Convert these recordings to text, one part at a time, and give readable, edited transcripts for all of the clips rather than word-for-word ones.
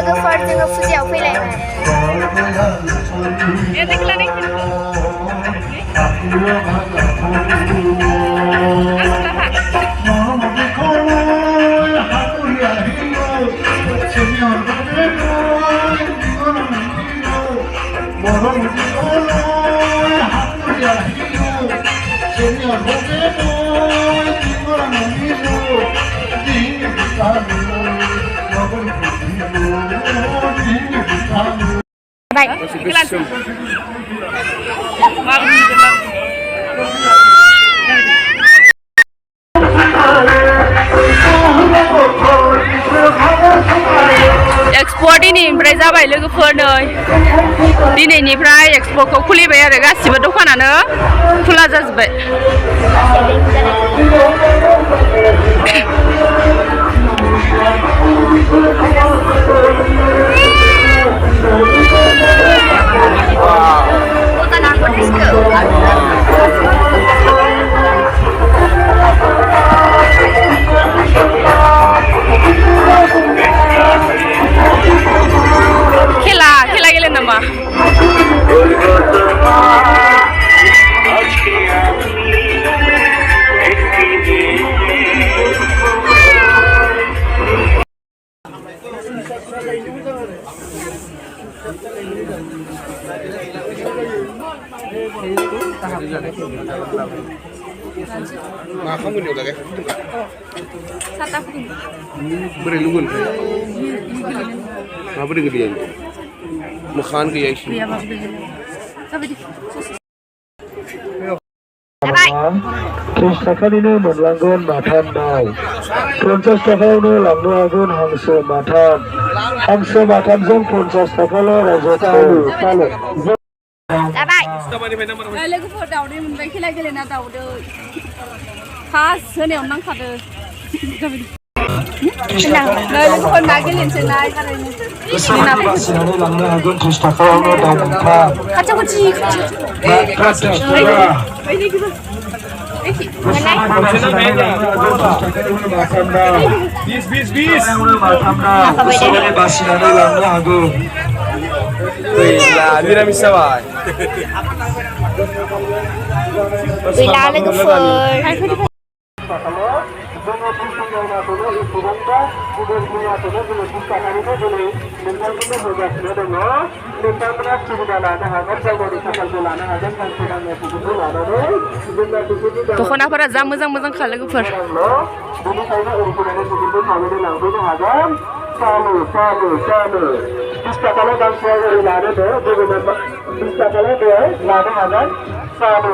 लोगोफोर जोङो फुजायाव फैलायबाय एक्सप'आ दिनैनिफ्राय जाबाय लोगोफोर नै दिनैनिफ्राय एक्सप'खौ खुलिबाय आरो गासिबो दखानानो खुला जाजोब्बाय खेला गेलेनो नामा मा खालामगोन बेयाव दालाय बोरै लुगोन माबोरै गोलैयो मोखाङानो गैया एसे 30 थाखानिनो मोनलांगोन माथाम दाउ 50 थाखायावनो लांनो हागोन हांसो माथामजों 50 थाखाल' रायजो चालु जाबाय लोगोफोर दाउदै मोनबाय खेला गेलेना दाउदै फार्स्ट होनायाव नांखादो लोगोफोर मा गेलेनोसै ना बासिनानै लांनो हागोन 30 थाखायावनो दाउ मोनथाम बासिनानै लांनो हागोन निरामिस जाबाय गैला लोगोफोर दख'नाफोरा जा मोजां खा लोगोफोर Istakalnya gangsnya dari lada deh, istakalnya deh, lada ada, salu,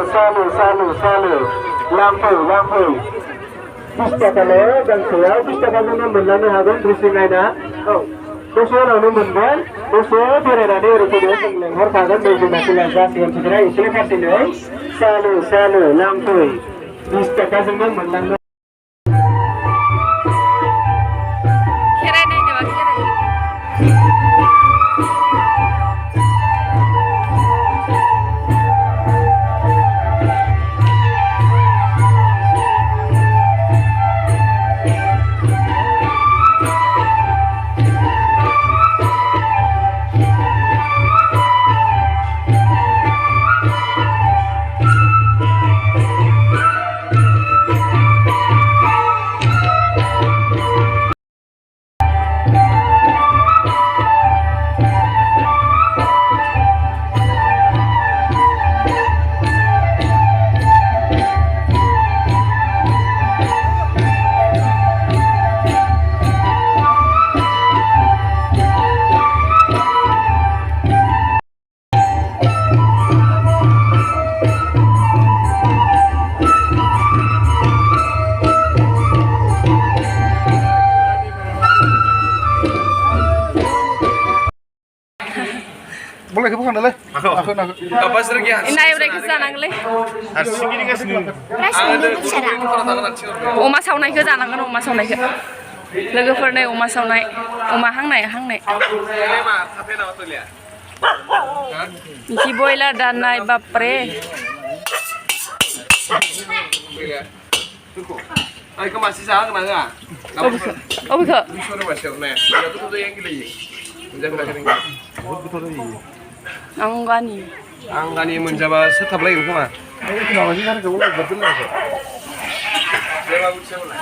lampu. Istakalnya gangsnya, istakalnya menlana ada, dressing ada, dosa lalu menban, dosa berada rupiah sengleng, harus baju nasi langsas yang segera istilah kasih deh, salu, lampu, istakalnya menlana. खांदोलै Apa sih lagi? Inai udah जानांगोनलै हारसिं गिदिंगासिनो अमा सावनायखौ जानांगोन अमा सावनायखौ लोगोफोरनो अमा सावनाय अमा हांनाय Ini mah, tapi nama tuh lihat. मिखि बयलार दाननाय बापरे Ay, kau masih sah kena nggak? अबेखौ Bisa nih masih nih. Ada tuh yang gila ini. Menjaga kering. आंगानि Angkani menjaba setap lagi kemana? Kenapa sih kan kamu betul nggak sih? Siapa siapa lah?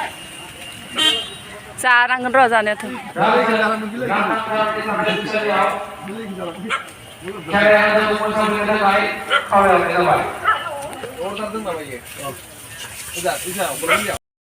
जानांगोन र' जानायाथ' Orang tertentu namanya. Udah, bisa, boleh lihat.